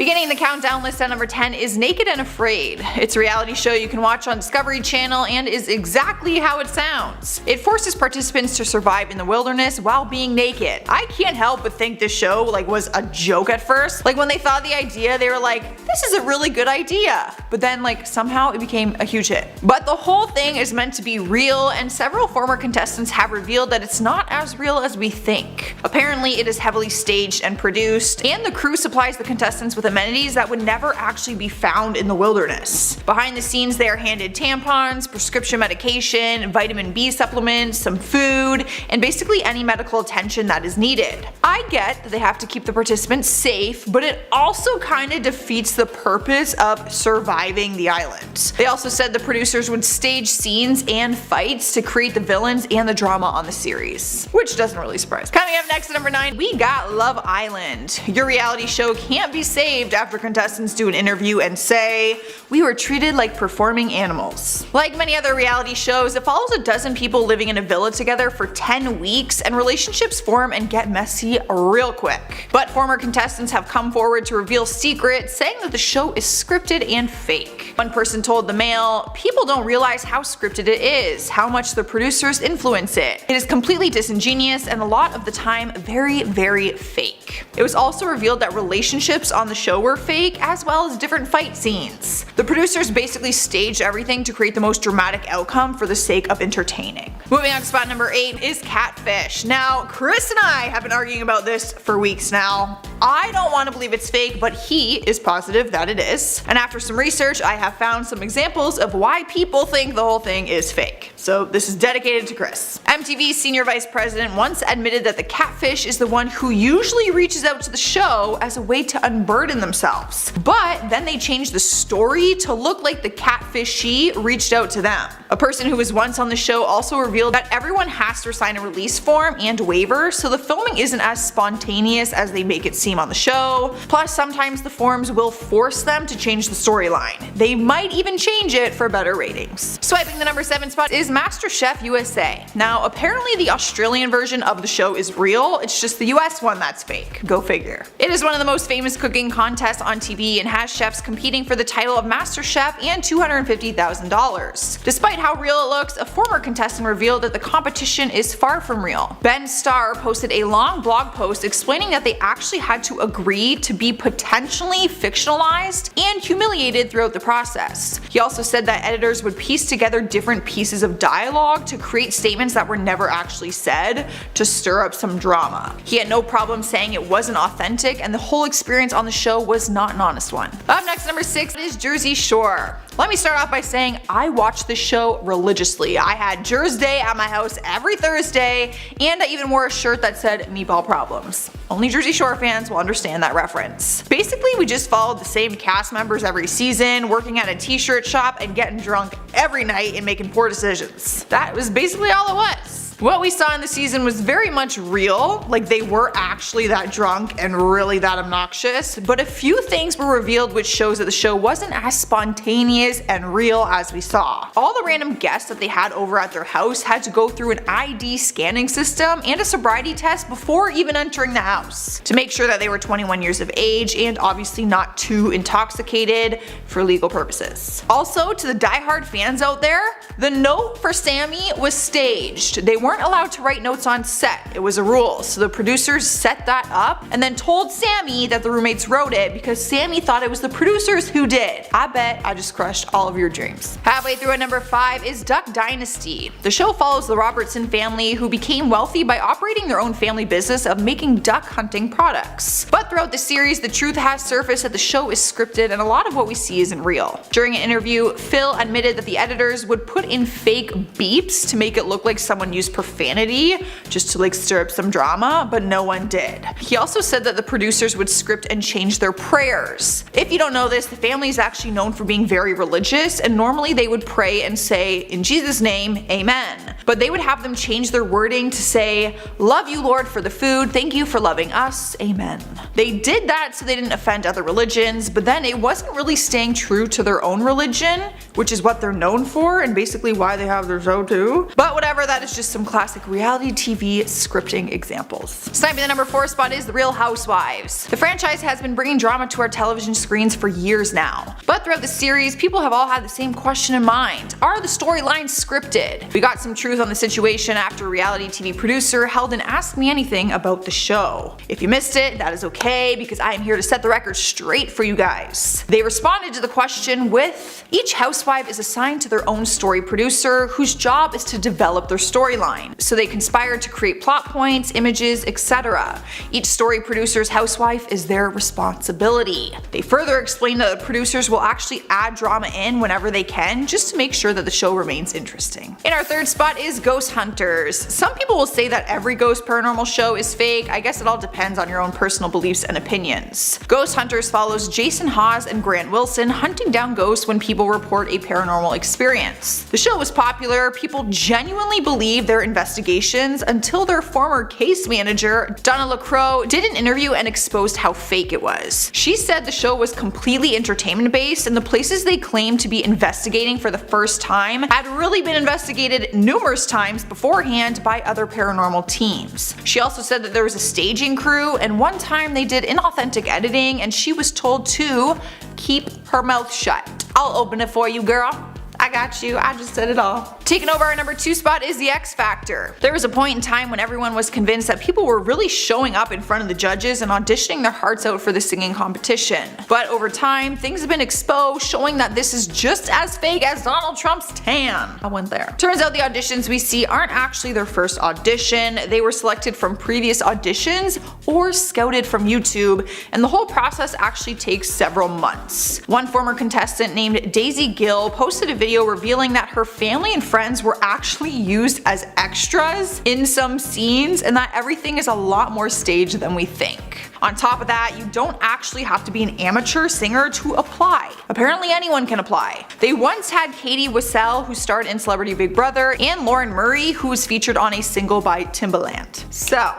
Beginning the countdown list at number 10 is Naked and Afraid. It's a reality show you can watch on Discovery Channel and is exactly how it sounds. It forces participants to survive in the wilderness while being naked. I can't help but think this show was a joke at first. When they thought the idea, they were like, this is a really good idea. But then somehow it became a huge hit. But the whole thing is meant to be real, and several former contestants have revealed that it's not as real as we think. Apparently it is heavily staged and produced, and the crew supplies the contestants with amenities that would never actually be found in the wilderness. Behind the scenes they are handed tampons, prescription medication, vitamin B supplements, some food, and basically any medical attention that is needed. I get that they have to keep the participants safe, but it also kinda defeats the purpose of surviving the island. They also said the producers would stage scenes and fights to create the villains and the drama on the series, which doesn't really surprise me. Coming up next at number 9, we got Love Island. Your reality show can't be saved after contestants do an interview and say, "We were treated like performing animals." Like many other reality shows, it follows a dozen people living in a villa together for 10 weeks, and relationships form and get messy real quick. But former contestants have come forward to reveal secrets, saying that the show is scripted and fake. One person told the Mail, "People don't realize how scripted it is, how much the producers influence it. It is completely disingenuous and a lot of the time very, very fake." It was also revealed that relationships on the show were fake, as well as different fight scenes. The producers basically staged everything to create the most dramatic outcome for the sake of entertaining. Moving on to spot number 8 is Catfish. Now, Chris and I have been arguing about this for weeks now. I don't want to believe it's fake, but he is positive that it is. And after some research, I have found some examples of why people think the whole thing is fake. So this is dedicated to Chris. MTV's senior vice president once admitted that the catfish is the one who usually reaches out to the show as a way to unburden themselves. But then they changed the story to look like the catfishee reached out to them. A person who was once on the show also revealed that everyone has to sign a release form and waiver, so the filming isn't as spontaneous as they make it seem on the show. Plus, sometimes the forms will force them to change the storyline. They might even change it for better ratings. Swiping the number 7 spot is MasterChef USA. Now, apparently the Australian version of the show is real, it's just the US one that's fake. Go figure. It is one of the most famous cooking contests on TV and has chefs competing for the title of Master Chef and $250,000. Despite how real it looks, a former contestant revealed that the competition is far from real. Ben Starr posted a long blog post explaining that they actually had to agree to be potentially fictionalized and humiliated throughout the process. He also said that editors would piece together different pieces of dialogue to create statements that were never actually said to stir up some drama. He had no problem saying it wasn't authentic, and the whole experience on the show was not an honest one. Up next, number 6 is Jersey Shore. Let me start off by saying I watched this show religiously. I had Jersey Day at my house every Thursday, and I even wore a shirt that said Meatball Problems. Only Jersey Shore fans will understand that reference. Basically, we just followed the same cast members every season, working at a t-shirt shop and getting drunk every night and making poor decisions. That was basically all it was. What we saw in the season was very much real, they were actually that drunk and really that obnoxious, but a few things were revealed which shows that the show wasn't as spontaneous and real as we saw. All the random guests that they had over at their house had to go through an ID scanning system and a sobriety test before even entering the house, to make sure that they were 21 years of age and obviously not too intoxicated for legal purposes. Also, to the diehard fans out there, the note for Sammy was staged. They weren't allowed to write notes on set. It was a rule, so the producers set that up and then told Sammy that the roommates wrote it because Sammy thought it was the producers who did. I bet I just crushed all of your dreams. Halfway through at number 5 is Duck Dynasty. The show follows the Robertson family, who became wealthy by operating their own family business of making duck hunting products. But throughout the series, the truth has surfaced that the show is scripted and a lot of what we see isn't real. During an interview, Phil admitted that the editors would put in fake beeps to make it look like someone used profanity just to stir up some drama, but no one did. He also said that the producers would script and change their prayers. If you don't know this, the family is actually known for being very religious, and normally they would pray and say, "In Jesus' name, amen." But they would have them change their wording to say, "Love you, Lord, for the food. Thank you for loving us. Amen." They did that so they didn't offend other religions, but then it wasn't really staying true to their own religion, which is what they're known for and basically why they have their show too. But whatever, that is just some classic reality TV scripting examples. Sniping the number 4 spot is The Real Housewives. The franchise has been bringing drama to our television screens for years now. But throughout the series, people have all had the same question in mind. Are the storylines scripted? We got some truth on the situation after a reality TV producer held an Ask Me Anything about the show. If you missed it, that is okay, because I am here to set the record straight for you guys. They responded to the question with, each housewife is assigned to their own story producer, whose job is to develop their storyline. So they conspire to create plot points, images, etc. Each story producer's housewife is their responsibility. They further explain that the producers will actually add drama in whenever they can, just to make sure that the show remains interesting. In our 3rd spot is Ghost Hunters. Some people will say that every ghost paranormal show is fake. I guess it all depends on your own personal beliefs and opinions. Ghost Hunters follows Jason Hawes and Grant Wilson hunting down ghosts when people report a paranormal experience. The show was popular, people genuinely believed their investigations until their former case manager, Donna LaCroix, did an interview and exposed how fake it was. She said the show was completely entertainment based and the places they claimed to be investigating for the first time had really been investigated numerous times beforehand by other paranormal teams. She also said that there was a staging crew and one time they did inauthentic editing and she was told to keep her mouth shut. I'll open it for you, girl. I got you, I just said it all. Taking over our number 2 spot is The X Factor. There was a point in time when everyone was convinced that people were really showing up in front of the judges and auditioning their hearts out for the singing competition. But over time, things have been exposed, showing that this is just as fake as Donald Trump's tan. I went there. Turns out the auditions we see aren't actually their first audition. They were selected from previous auditions or scouted from YouTube, and the whole process actually takes several months. One former contestant named Daisy Gill posted a video revealing that her family and friends were actually used as extras in some scenes and that everything is a lot more staged than we think. On top of that, you don't actually have to be an amateur singer to apply. Apparently anyone can apply. They once had Katie Wiesel, who starred in Celebrity Big Brother, and Lauren Murray, who was featured on a single by Timbaland. So,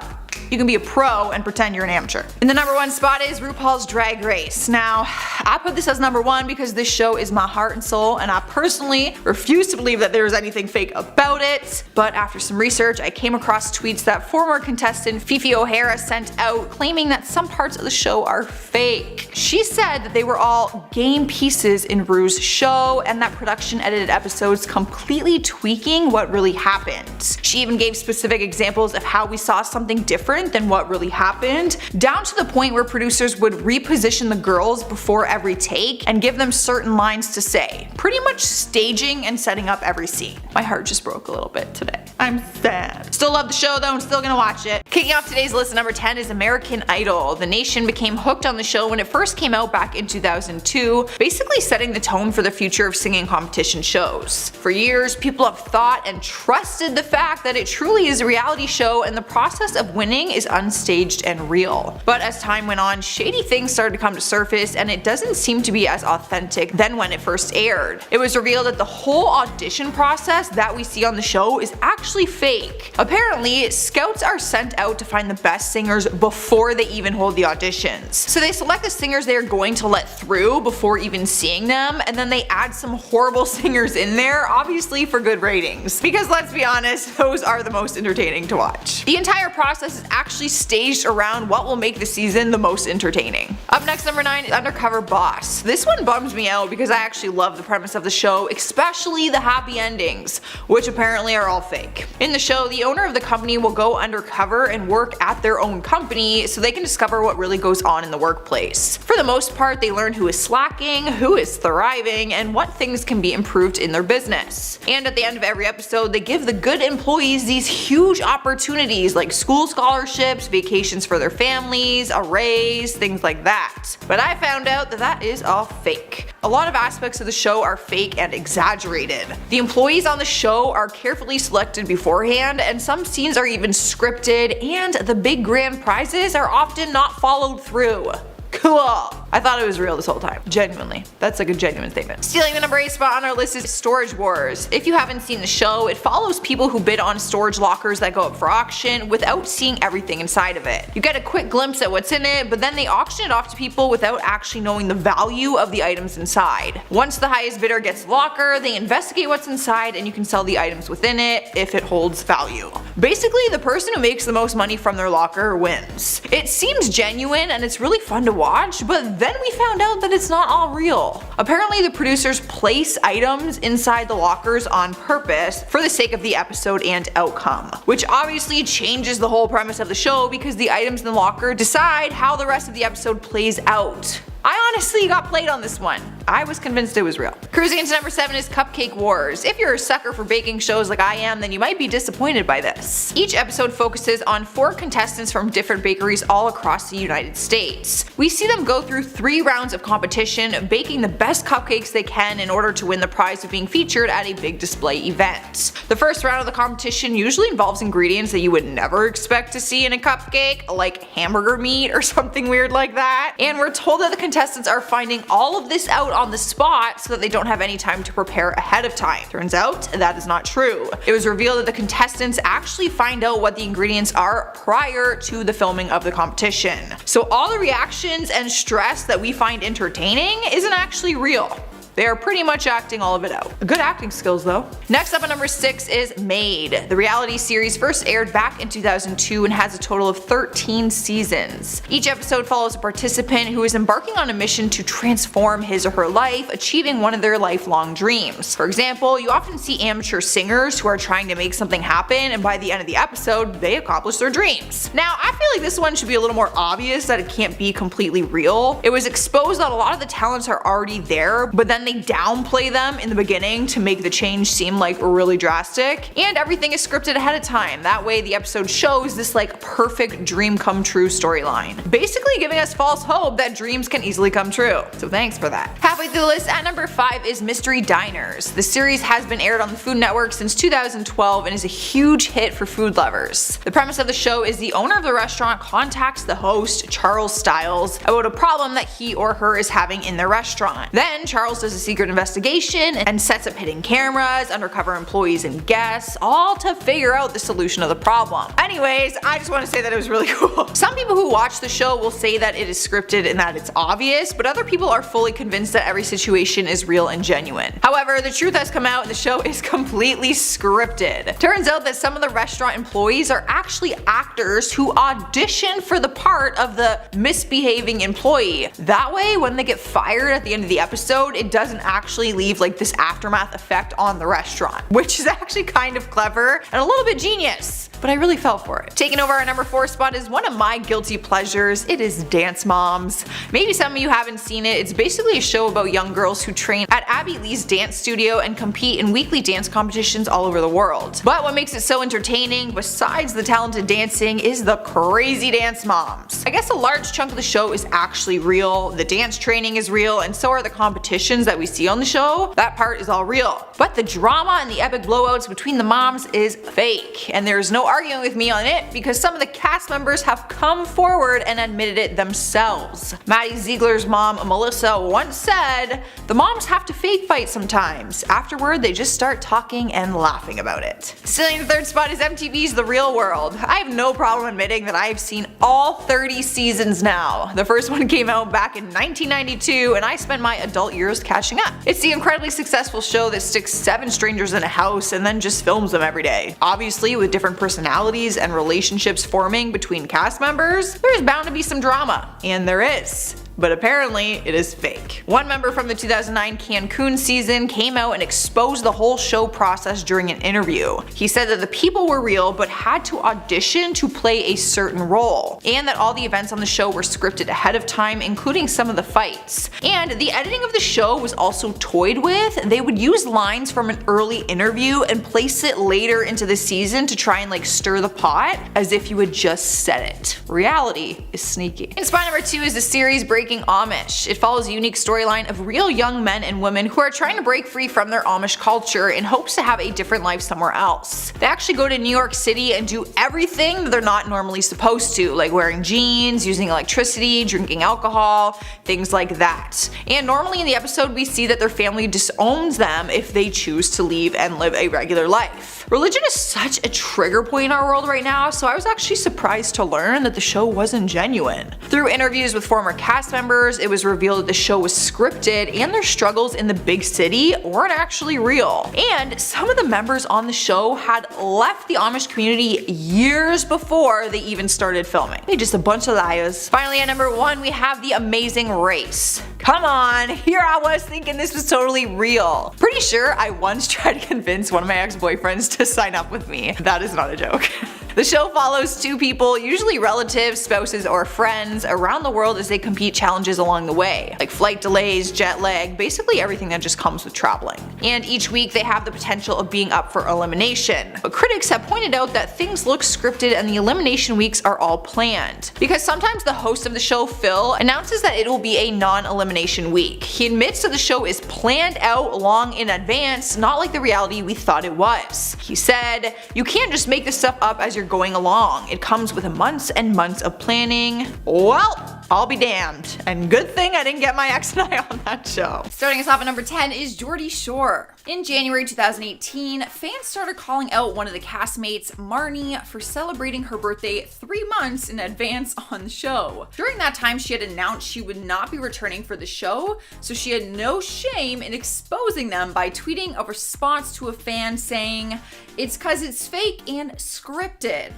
you can be a pro and pretend you're an amateur. In the number 1 spot is RuPaul's Drag Race. Now, I put this as number 1 because this show is my heart and soul and I personally refuse to believe that there is anything fake about it. But after some research, I came across tweets that former contestant Fifi O'Hara sent out claiming that some parts of the show are fake. She said that they were all game pieces in Ru's show and that production edited episodes completely tweaking what really happened. She even gave specific examples of how we saw something different than what really happened, down to the point where producers would reposition the girls before every take and give them certain lines to say, pretty much staging and setting up every scene. My heart just broke a little bit today. I'm sad. Still love the show though, I'm still gonna watch it. Kicking off today's list at number 10 is American Idol. The nation became hooked on the show when it first came out back in 2002, basically setting the tone for the future of singing competition shows. For years, people have thought and trusted the fact that it truly is a reality show and the process of winning is unstaged and real. But as time went on, shady things started to come to surface and it doesn't seem to be as authentic than when it first aired. It was revealed that the whole audition process that we see on the show is actually fake. Apparently, scouts are sent out to find the best singers before they even hold the auditions. So they select the singers they are going to let through before even seeing them, and then they add some horrible singers in there, obviously for good ratings. Because let's be honest, those are the most entertaining to watch. The entire process is actually staged around what will make the season the most entertaining. Up next, number 9 is Undercover Boss. This one bums me out because I actually love the premise of the show, especially the happy endings, which apparently are all fake. In the show, the owner of the company will go undercover and work at their own company so they can discover what really goes on in the workplace. For the most part, they learn who is slacking, who is thriving, and what things can be improved in their business. And at the end of every episode, they give the good employees these huge opportunities like school scholarships, vacations for their families, a raise, things like that. But I found out that that is all fake. A lot of aspects of the show are fake and exaggerated. The employees on the show are carefully selected beforehand, and some scenes are even scripted, and the big grand prizes are often not followed through. Cool. I thought it was real this whole time. Genuinely. That's like a genuine statement. Stealing the number 8 spot on our list is Storage Wars. If you haven't seen the show, it follows people who bid on storage lockers that go up for auction without seeing everything inside of it. You get a quick glimpse at what's in it, but then they auction it off to people without actually knowing the value of the items inside. Once the highest bidder gets the locker, they investigate what's inside and you can sell the items within it if it holds value. Basically, the person who makes the most money from their locker wins. It seems genuine and it's really fun to watch, but then we found out that it's not all real. Apparently the producers place items inside the lockers on purpose for the sake of the episode and outcome, which obviously changes the whole premise of the show because the items in the locker decide how the rest of the episode plays out. I honestly got played on this one. I was convinced it was real. Cruising into number 7 is Cupcake Wars. If you're a sucker for baking shows like I am, then you might be disappointed by this. Each episode focuses on 4 contestants from different bakeries all across the United States. We see them go through 3 rounds of competition, baking the best cupcakes they can in order to win the prize of being featured at a big display event. The first round of the competition usually involves ingredients that you would never expect to see in a cupcake, like hamburger meat or something weird like that. And we're told that the contestants are finding all of this out on the spot so that they don't have any time to prepare ahead of time. Turns out that is not true. It was revealed that the contestants actually find out what the ingredients are prior to the filming of the competition. So all the reactions and stress that we find entertaining isn't actually real. They are pretty much acting all of it out. Good acting skills though. Next up at number 6 is Made. The reality series first aired back in 2002 and has a total of 13 seasons. Each episode follows a participant who is embarking on a mission to transform his or her life, achieving one of their lifelong dreams. For example, you often see amateur singers who are trying to make something happen, and by the end of the episode, they accomplish their dreams. Now, I feel like this one should be a little more obvious that it can't be completely real. It was exposed that a lot of the talents are already there, but then they downplay them in the beginning to make the change seem like really drastic, and everything is scripted ahead of time. That way the episode shows this like perfect dream come true storyline, basically giving us false hope that dreams can easily come true. So thanks for that. Halfway through the list at number 5 is Mystery Diners. The series has been aired on the Food Network since 2012 and is a huge hit for food lovers. The premise of the show is the owner of the restaurant contacts the host, Charles Styles, about a problem that he or her is having in their restaurant. Then Charles does a secret investigation and sets up hidden cameras, undercover employees and guests, all to figure out the solution of the problem. Anyways, I just want to say that it was really cool. Some people who watch the show will say that it is scripted and that it's obvious, but other people are fully convinced that every situation is real and genuine. However, the truth has come out and the show is completely scripted. Turns out that some of the restaurant employees are actually actors who audition for the part of the misbehaving employee. That way, when they get fired at the end of the episode, it doesn't actually leave like this aftermath effect on the restaurant, which is actually kind of clever and a little bit genius. But I really fell for it. Taking over our number 4 spot is one of my guilty pleasures. It is Dance Moms. Maybe some of you haven't seen it. It's basically a show about young girls who train at Abby Lee's dance studio and compete in weekly dance competitions all over the world. But what makes it so entertaining, besides the talented dancing, is the crazy Dance Moms. I guess a large chunk of the show is actually real. The dance training is real, and so are the competitions that we see on the show. That part is all real. But the drama and the epic blowouts between the moms is fake, and there's no arguing with me on it because some of the cast members have come forward and admitted it themselves. Maddie Ziegler's mom, Melissa, once said, "The moms have to fake fight sometimes. Afterward, they just start talking and laughing about it." Stealing the 3rd spot is MTV's The Real World. I have no problem admitting that I have seen all 30 seasons now. The first one came out back in 1992 and I spent my adult years catching up. It's the incredibly successful show that sticks 7 strangers in a house and then just films them every day. Obviously, with different personalities and relationships forming between cast members, there's bound to be some drama. And there is. But apparently it is fake. One member from the 2009 Cancun season came out and exposed the whole show process during an interview. He said that the people were real but had to audition to play a certain role, and that all the events on the show were scripted ahead of time, including some of the fights. And the editing of the show was also toyed with. They would use lines from an early interview and place it later into the season to try and like stir the pot as if you had just said it. Reality is sneaky. And spot number 2 is the series Breaking Amish. It follows a unique storyline of real young men and women who are trying to break free from their Amish culture in hopes to have a different life somewhere else. They actually go to New York City and do everything that they're not normally supposed to, like wearing jeans, using electricity, drinking alcohol, things like that. And normally in the episode we see that their family disowns them if they choose to leave and live a regular life. Religion is such a trigger point in our world right now, so I was actually surprised to learn that the show wasn't genuine. Through interviews with former cast members, it was revealed that the show was scripted and their struggles in the big city weren't actually real. And some of the members on the show had left the Amish community years before they even started filming. They're just a bunch of liars. Finally, at number 1, we have The Amazing Race. Come on, here I was thinking this was totally real. Pretty sure I once tried to convince one of my ex-boyfriends to sign up with me. That is not a joke. The show follows 2 people, usually relatives, spouses, or friends, around the world as they compete challenges along the way, like flight delays, jet lag, basically everything that just comes with traveling. And each week they have the potential of being up for elimination. But critics have pointed out that things look scripted and the elimination weeks are all planned. Because sometimes the host of the show, Phil, announces that it will be a non-elimination week. He admits that the show is planned out long in advance, not like the reality we thought it was. He said, "You can't just make this stuff up as you're going along. It comes with months and months of planning." Well, I'll be damned. And good thing I didn't get my ex and I on that show. Starting us off at number 10 is Geordie Shore. In January 2018, fans started calling out one of the castmates, Marnie, for celebrating her birthday 3 months in advance on the show. During that time, she had announced she would not be returning for the show, so she had no shame in exposing them by tweeting a response to a fan saying, "It's 'cause it's fake and scripted."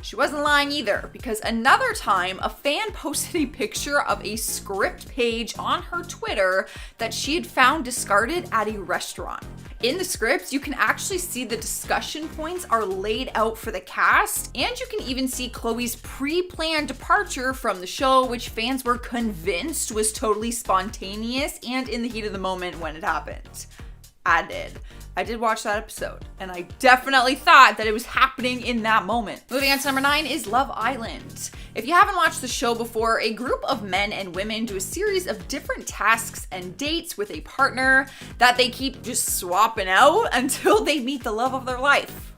She wasn't lying either, because another time a fan posted a picture of a script page on her Twitter that she had found discarded at a restaurant. In the script, you can actually see the discussion points are laid out for the cast, and you can even see Chloe's pre-planned departure from the show, which fans were convinced was totally spontaneous and in the heat of the moment when it happened. I did watch that episode, and I definitely thought that it was happening in that moment. Moving on to number 9 is Love Island. If you haven't watched the show before, a group of men and women do a series of different tasks and dates with a partner that they keep just swapping out until they meet the love of their life.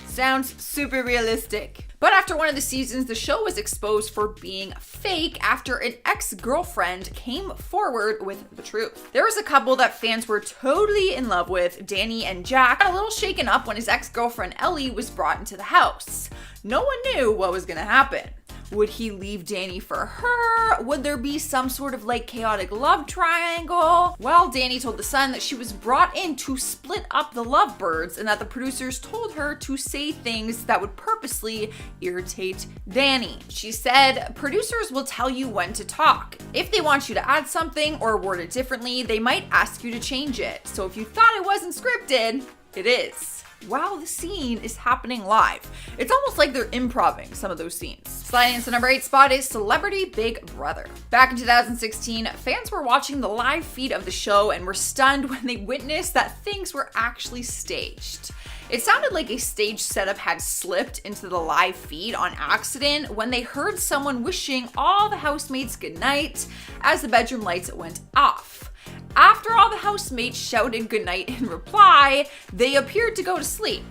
Sounds super realistic. But after one of the seasons, the show was exposed for being fake after an ex-girlfriend came forward with the truth. There was a couple that fans were totally in love with, Danny and Jack, got a little shaken up when his ex-girlfriend Ellie was brought into the house. No one knew what was gonna happen. Would he leave Danny for her? Would there be some sort of chaotic love triangle? Well, Danny told The Sun that she was brought in to split up the lovebirds and that the producers told her to say things that would purposely irritate Danny. She said, "Producers will tell you when to talk. If they want you to add something or word it differently, they might ask you to change it. So if you thought it wasn't scripted, it is." While the scene is happening live. It's almost like they're improvising some of those scenes. Sliding into number 8 spot is Celebrity Big Brother. Back in 2016, fans were watching the live feed of the show and were stunned when they witnessed that things were actually staged. It sounded like a stage setup had slipped into the live feed on accident when they heard someone wishing all the housemates goodnight as the bedroom lights went off. After all the housemates shouted goodnight in reply, they appeared to go to sleep.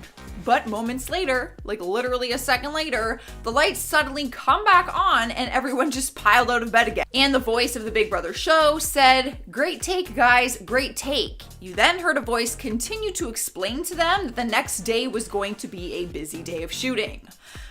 But moments later, literally a second later, the lights suddenly come back on and everyone just piled out of bed again. And the voice of the Big Brother show said, "Great take, guys, great take." You then heard a voice continue to explain to them that the next day was going to be a busy day of shooting.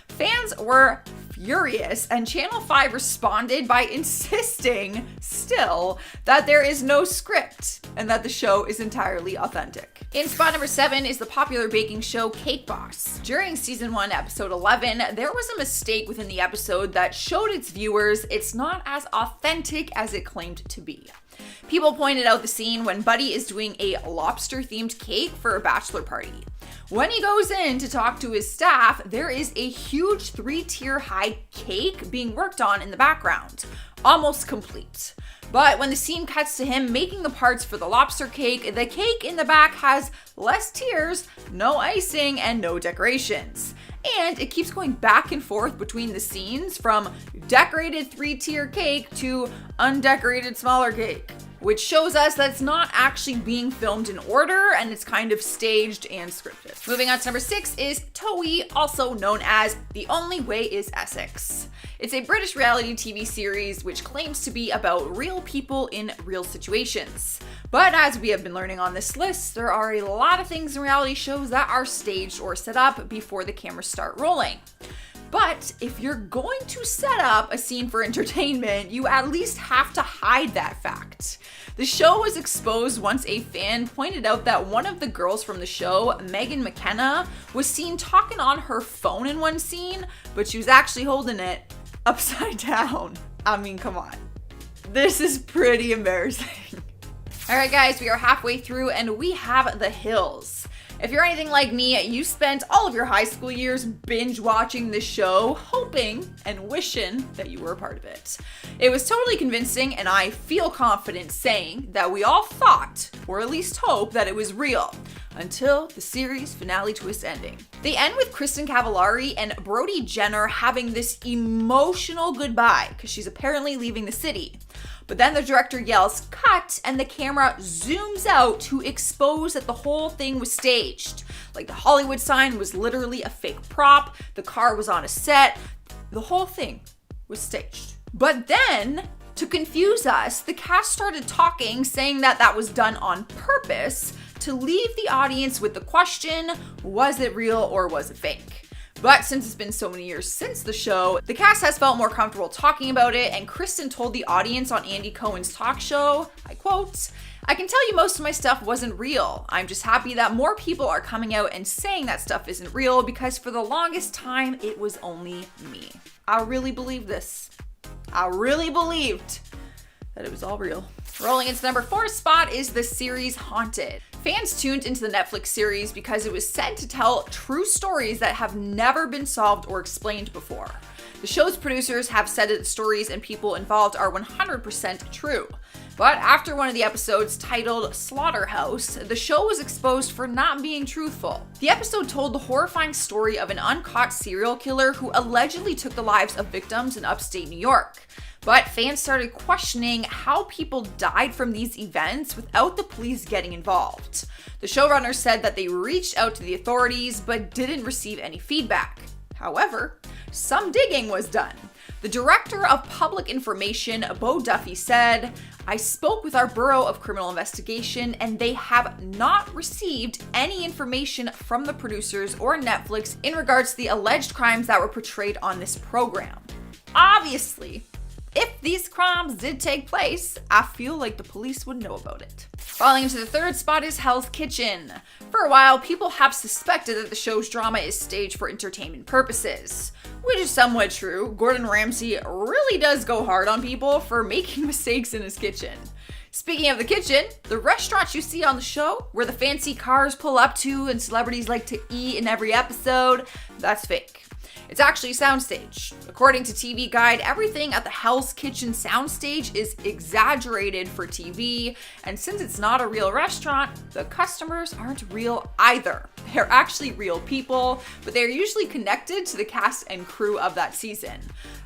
Fans were furious, and Channel 5 responded by insisting still that there is no script and that the show is entirely authentic. In spot number 7 is the popular baking show Cake Boss. During season 1, episode 11, there was a mistake within the episode that showed its viewers it's not as authentic as it claimed to be. People pointed out the scene when Buddy is doing a lobster-themed cake for a bachelor party. When he goes in to talk to his staff, there is a huge 3-tier high cake being worked on in the background, almost complete. But when the scene cuts to him making the parts for the lobster cake, the cake in the back has less tiers, no icing, and no decorations. And it keeps going back and forth between the scenes from decorated 3-tier cake to undecorated smaller cake, which shows us that it's not actually being filmed in order and it's kind of staged and scripted. Moving on to number 6 is Towie, also known as The Only Way is Essex. It's a British reality TV series which claims to be about real people in real situations. But as we have been learning on this list, there are a lot of things in reality shows that are staged or set up before the cameras start rolling. But if you're going to set up a scene for entertainment, you at least have to hide that fact. The show was exposed once a fan pointed out that one of the girls from the show, Megan McKenna, was seen talking on her phone in one scene, but she was actually holding it upside down. I mean, come on. This is pretty embarrassing. All right, guys, we are halfway through and we have The Hills. If you're anything like me, you spent all of your high school years binge watching this show, hoping and wishing that you were a part of it. It was totally convincing, and I feel confident saying that we all thought, or at least hope, that it was real, until the series finale twist ending. They end with Kristen Cavallari and Brody Jenner having this emotional goodbye because she's apparently leaving the city. But then the director yells, "Cut," and the camera zooms out to expose that the whole thing was staged. Like the Hollywood sign was literally a fake prop, the car was on a set, the whole thing was staged. But then, to confuse us, the cast started talking, saying that that was done on purpose to leave the audience with the question, was it real or was it fake? But since it's been so many years since the show, the cast has felt more comfortable talking about it, and Kristen told the audience on Andy Cohen's talk show, I quote, "I can tell you most of my stuff wasn't real. I'm just happy that more people are coming out and saying that stuff isn't real because for the longest time, it was only me." I really believe this. I really believed that it was all real. Rolling into the number 4 spot is the series Haunted. Fans tuned into the Netflix series because it was said to tell true stories that have never been solved or explained before. The show's producers have said that the stories and people involved are 100% true. But after one of the episodes titled Slaughterhouse, the show was exposed for not being truthful. The episode told the horrifying story of an uncaught serial killer who allegedly took the lives of victims in upstate New York. But fans started questioning how people died from these events without the police getting involved. The showrunners said that they reached out to the authorities but didn't receive any feedback. However, some digging was done. The director of public information, Bo Duffy, said, "I spoke with our Bureau of Criminal Investigation and they have not received any information from the producers or Netflix in regards to the alleged crimes that were portrayed on this program." Obviously, if these crimes did take place, I feel like the police would know about it. Falling into the 3rd spot is Hell's Kitchen. For a while, people have suspected that the show's drama is staged for entertainment purposes, which is somewhat true. Gordon Ramsay really does go hard on people for making mistakes in his kitchen. Speaking of the kitchen, the restaurants you see on the show, where the fancy cars pull up to and celebrities like to eat in every episode, that's fake. It's actually a soundstage. According to TV Guide, everything at the Hell's Kitchen soundstage is exaggerated for TV, and since it's not a real restaurant, the customers aren't real either. They're actually real people, but they're usually connected to the cast and crew of that season.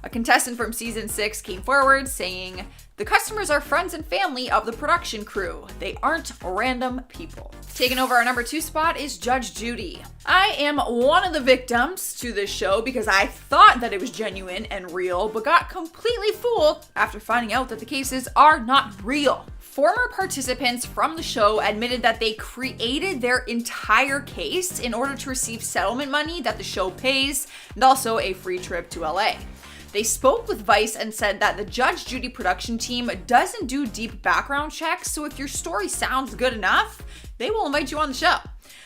A contestant from season 6 came forward saying, "The customers are friends and family of the production crew. They aren't random people." Taking over our number 2 spot is Judge Judy. I am one of the victims to this show because I thought that it was genuine and real, but got completely fooled after finding out that the cases are not real. Former participants from the show admitted that they created their entire case in order to receive settlement money that the show pays and also a free trip to LA. They spoke with Vice and said that the Judge Judy production team doesn't do deep background checks, so if your story sounds good enough, they will invite you on the show.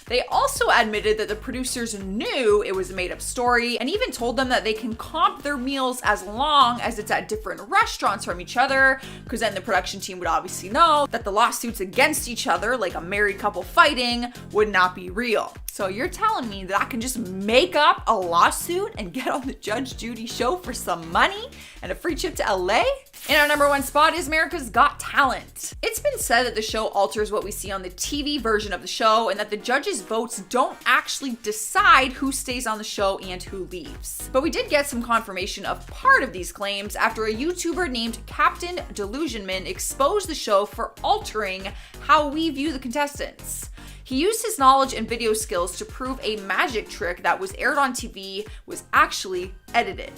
They also admitted that the producers knew it was a made-up story and even told them that they can comp their meals as long as it's at different restaurants from each other, because then the production team would obviously know that the lawsuits against each other, like a married couple fighting, would not be real. So you're telling me that I can just make up a lawsuit and get on the Judge Judy show for some money and a free trip to LA? In our number 1 spot is America's Got Talent. It's been said that the show alters what we see on the TV version of the show and that the judges' votes don't actually decide who stays on the show and who leaves. But we did get some confirmation of part of these claims after a YouTuber named Captain Delusionman exposed the show for altering how we view the contestants. He used his knowledge and video skills to prove a magic trick that was aired on TV was actually edited.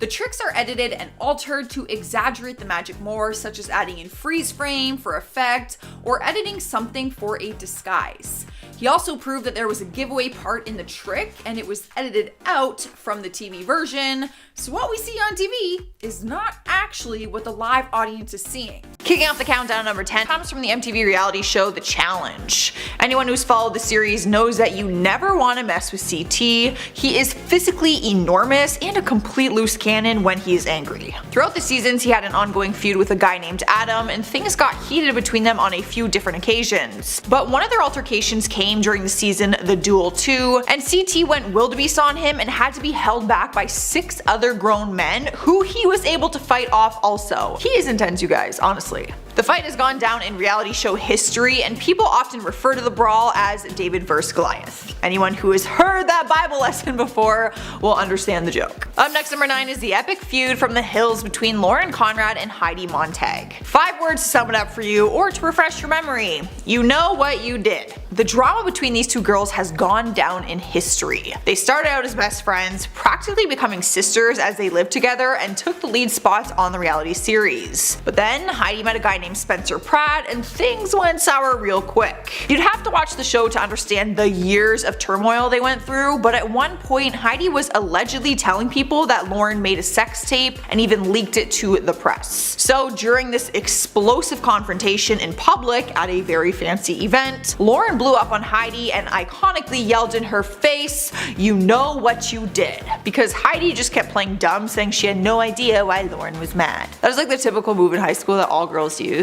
The tricks are edited and altered to exaggerate the magic more, such as adding in freeze frame for effect or editing something for a disguise. He also proved that there was a giveaway part in the trick and it was edited out from the TV version, so what we see on TV is not actually what the live audience is seeing. Kicking off the countdown, number 10 comes from the MTV reality show The Challenge. Anyone who's followed the series knows that you never want to mess with CT. He is physically enormous and a complete loose cannon when he is angry. Throughout the seasons, he had an ongoing feud with a guy named Adam, and things got heated between them on a few different occasions. But one of their altercations came during the season The Duel 2, and CT went wildebeest on him and had to be held back by 6 other grown men who he was able to fight off also. He is intense, you guys, honestly. The fight has gone down in reality show history, and people often refer to the brawl as David vs. Goliath. Anyone who has heard that Bible lesson before will understand the joke. Up next, number 9 is the epic feud from the hills between Lauren Conrad and Heidi Montag. 5 words to sum it up for you, or to refresh your memory. You know what you did. The drama between these two girls has gone down in history. They started out as best friends, practically becoming sisters as they lived together and took the lead spots on the reality series. But then Heidi met a guy named Spencer Pratt and things went sour real quick. You'd have to watch the show to understand the years of turmoil they went through, but at one point Heidi was allegedly telling people that Lauren made a sex tape and even leaked it to the press. So during this explosive confrontation in public at a very fancy event, Lauren blew up on Heidi and iconically yelled in her face, "You know what you did," because Heidi just kept playing dumb, saying she had no idea why Lauren was mad. That was like the typical move in high school that all girls used.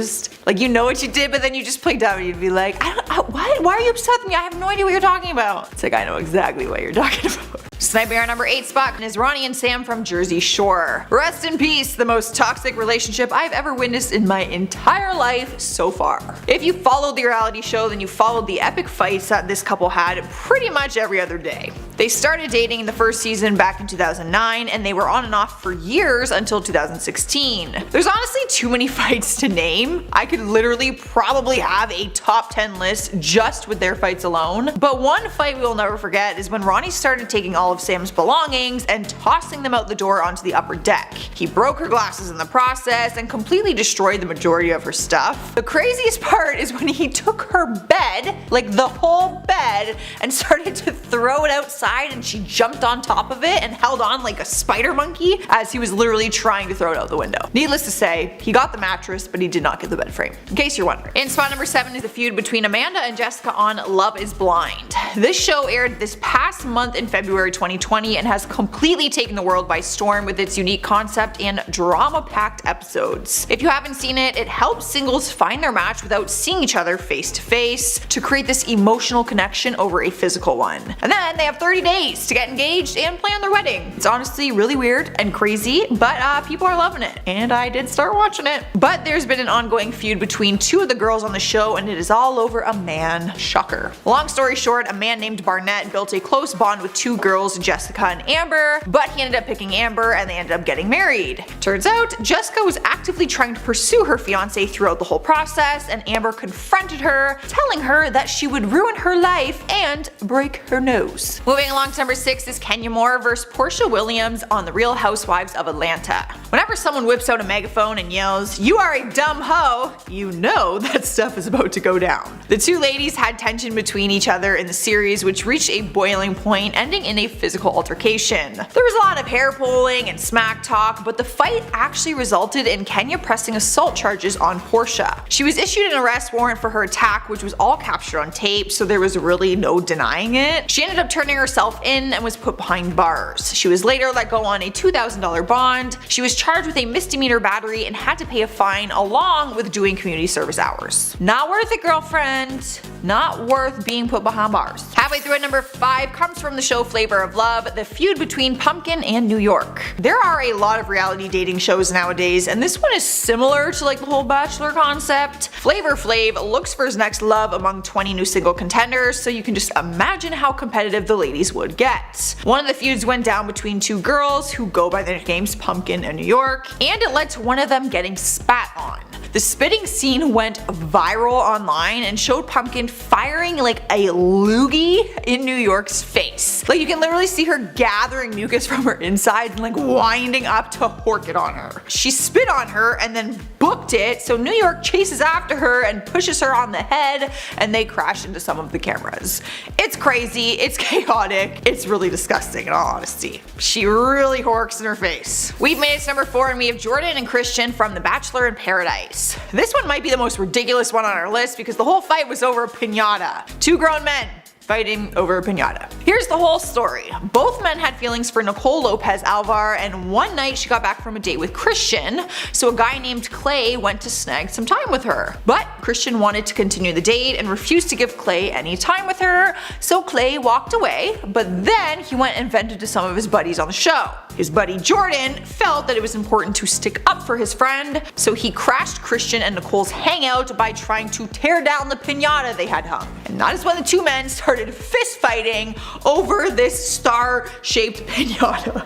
Like, you know what you did, but then you just play dumb and you'd be like, what? Why are you upset with me? I have no idea what you're talking about. It's like, I know exactly what you're talking about. Sniping our number 8 spot is Ronnie and Sam from Jersey Shore. Rest in peace, the most toxic relationship I've ever witnessed in my entire life so far. If you followed the reality show, then you followed the epic fights that this couple had pretty much every other day. They started dating in the first season back in 2009, and they were on and off for years until 2016. There's honestly too many fights to name. I could literally probably have a top 10 list just with their fights alone. But one fight we will never forget is when Ronnie started taking all of Sam's belongings and tossing them out the door onto the upper deck. He broke her glasses in the process and completely destroyed the majority of her stuff. The craziest part is when he took her bed, like the whole bed, and started to throw it outside, and she jumped on top of it and held on like a spider monkey as he was literally trying to throw it out the window. Needless to say, he got the mattress, but he did not get the bed frame, in case you're wondering. In spot number 7 is the feud between Amanda and Jessica on Love is Blind. This show aired this past month in February 2020 and has completely taken the world by storm with its unique concept and drama-packed episodes. If you haven't seen it, it helps singles find their match without seeing each other face to face to create this emotional connection over a physical one. And then they have 30 days to get engaged and plan their wedding. It's honestly really weird and crazy, but people are loving it, and I did start watching it. But there's been an ongoing feud between 2 of the girls on the show, and it is all over a man. Shocker. Long story short, a man named Barnett built a close bond with 2 girls, Jessica and Amber, but he ended up picking Amber and they ended up getting married. Turns out, Jessica was actively trying to pursue her fiance throughout the whole process, and Amber confronted her, telling her that she would ruin her life and break her nose. Moving along to number 6 is Kenya Moore vs. Portia Williams on The Real Housewives of Atlanta. Whenever someone whips out a megaphone and yells, "You are a dumb hoe," you know that stuff is about to go down. The 2 ladies had tension between each other in the series, which reached a boiling point, ending in a physical altercation. There was a lot of hair pulling and smack talk, but the fight actually resulted in Kenya pressing assault charges on Portia. She was issued an arrest warrant for her attack, which was all captured on tape, so there was really no denying it. She ended up turning herself in and was put behind bars. She was later let go on a $2,000 bond. She was charged with a misdemeanor battery and had to pay a fine along with doing community service hours. Not worth it, girlfriend. Not worth being put behind bars. Halfway through at number 5 comes from the show Flavor of Love, the feud between Pumpkin and New York. There are a lot of reality dating shows nowadays, and this one is similar to like the whole Bachelor concept. Flavor Flav looks for his next love among 20 new single contenders, so you can just imagine how competitive the ladies would get. One of the feuds went down between two girls who go by their nicknames Pumpkin and New York, and it led to one of them getting spat on. The spitting scene went viral online and showed Pumpkin firing like a loogie in New York's face. Like you can literally see her gathering mucus from her insides and like winding up to hork it on her. She spit on her and then booked it, so New York chases after her and pushes her on the head, and they crash into some of the cameras. It's crazy, it's chaotic, it's really disgusting in all honesty. She really horks in her face. We've made it to number 4 and we have Jordan and Christian from The Bachelor in Paradise. This one might be the most ridiculous one on our list because the whole fight was over a piñata. Two grown men fighting over a piñata. Here's the whole story. Both men had feelings for Nicole Lopez Alvar, and one night she got back from a date with Christian, so a guy named Clay went to snag some time with her. But Christian wanted to continue the date and refused to give Clay any time with her, so Clay walked away, but then he went and vented to some of his buddies on the show. His buddy Jordan felt that it was important to stick up for his friend, so he crashed Christian and Nicole's hangout by trying to tear down the piñata they had hung. And that is when the two men started fist fighting over this star-shaped piñata.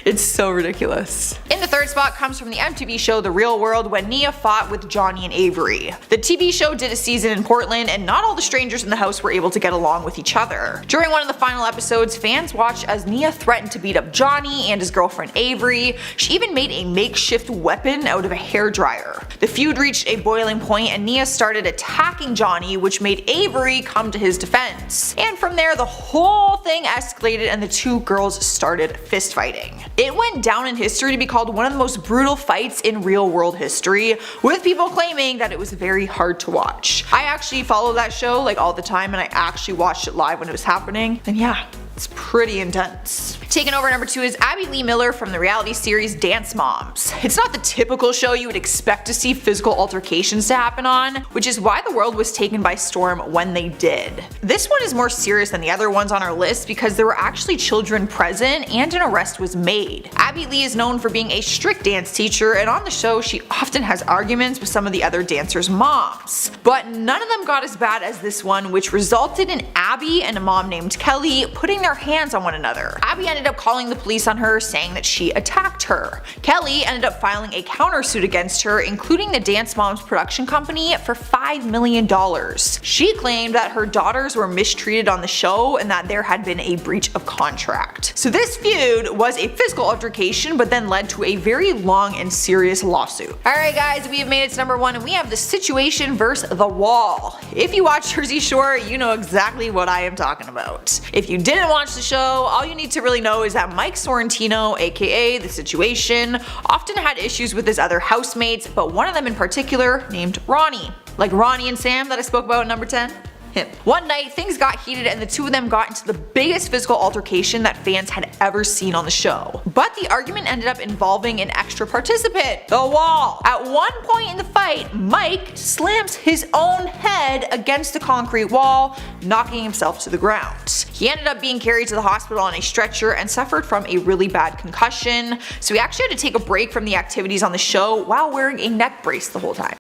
It's so ridiculous. In the 3rd spot comes from the MTV show The Real World when Nia fought with Johnny and Avery. The TV show did a season in Portland and not all the strangers in the house were able to get along with each other. During one of the final episodes, fans watched as Nia threatened to beat up Johnny and his girlfriend Avery. She even made a makeshift weapon out of a hairdryer. The feud reached a boiling point and Nia started attacking Johnny, which made Avery come to his defense. And from there, the whole thing escalated and the two girls started fist fighting. It went down in history to be called one of the most brutal fights in real world history, with people claiming that it was very hard to watch. I actually follow that show like all the time and I actually watched it live when it was happening, and yeah, it's pretty intense. Taking over number 2 is Abby Lee Miller from the reality series Dance Moms. It's not the typical show you would expect to see physical altercations to happen on, which is why the world was taken by storm when they did. This one is more serious than the other ones on our list because there were actually children present and an arrest was made. Abby Lee is known for being a strict dance teacher, and on the show she often has arguments with some of the other dancers' moms. But none of them got as bad as this one, which resulted in Abby and a mom named Kelly putting their hands on one another. Abby ended up calling the police on her, saying that she attacked her. Kelly ended up filing a countersuit against her, including the Dance Moms production company, for $5 million. She claimed that her daughters were mistreated on the show and that there had been a breach of contract. So this feud was a physical altercation, but then led to a very long and serious lawsuit. Alright guys, we have made it to number 1 and we have The Situation vs. The Wall. If you watch Jersey Shore, you know exactly what I am talking about. If you didn't watch the show, all you need to really know is that Mike Sorrentino, aka The Situation, often had issues with his other housemates, but one of them in particular named Ronnie. Like Ronnie and Sam that I spoke about in number 10? Him. One night, things got heated and the two of them got into the biggest physical altercation that fans had ever seen on the show. But the argument ended up involving an extra participant, the Wall. At one point in the fight, Mike slams his own head against the concrete wall, knocking himself to the ground. He ended up being carried to the hospital on a stretcher and suffered from a really bad concussion, so he actually had to take a break from the activities on the show while wearing a neck brace the whole time.